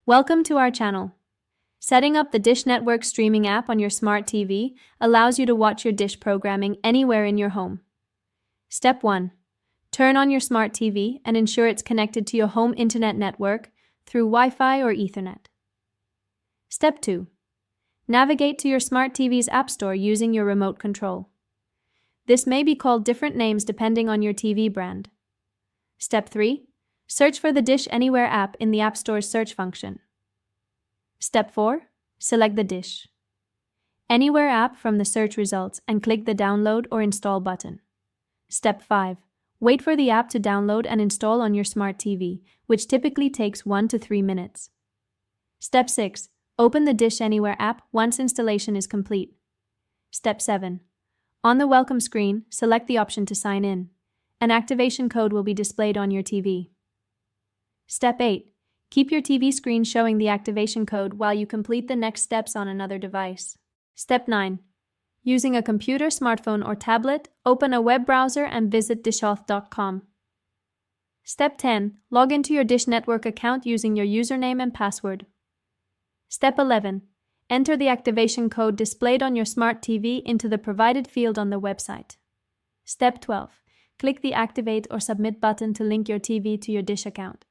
Welcome to our channel. Setting up the Dish Network streaming app on your smart TV allows you to watch your Dish programming anywhere in your home. Step 1. Turn on your smart TV and ensure it's connected to your home internet network through Wi-Fi or Ethernet. Step 2. Navigate to your smart TV's app store using your remote control. This may be called different names depending on your TV brand. Step 3. Search for the Dish Anywhere app in the App Store's search function. Step 4. Select the Dish Anywhere app from the search results and click the Download or Install button. Step 5. Wait for the app to download and install on your smart TV, which typically takes 1 to 3 minutes. Step 6. Open the Dish Anywhere app once installation is complete. Step 7. On the welcome screen, select the option to sign in. An activation code will be displayed on your TV. Step 8. Keep your TV screen showing the activation code while you complete the next steps on another device. Step 9. Using a computer, smartphone, or tablet, open a web browser and visit dishauth.com. Step 10. Log into your Dish Network account using your username and password. Step 11. Enter the activation code displayed on your smart TV into the provided field on the website. Step 12. Click the Activate or Submit button to link your TV to your Dish account.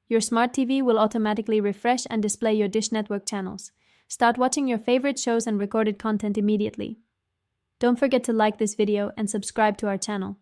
Your smart TV will automatically refresh and display your Dish Network channels. Start watching your favorite shows and recorded content immediately. Don't forget to like this video and subscribe to our channel.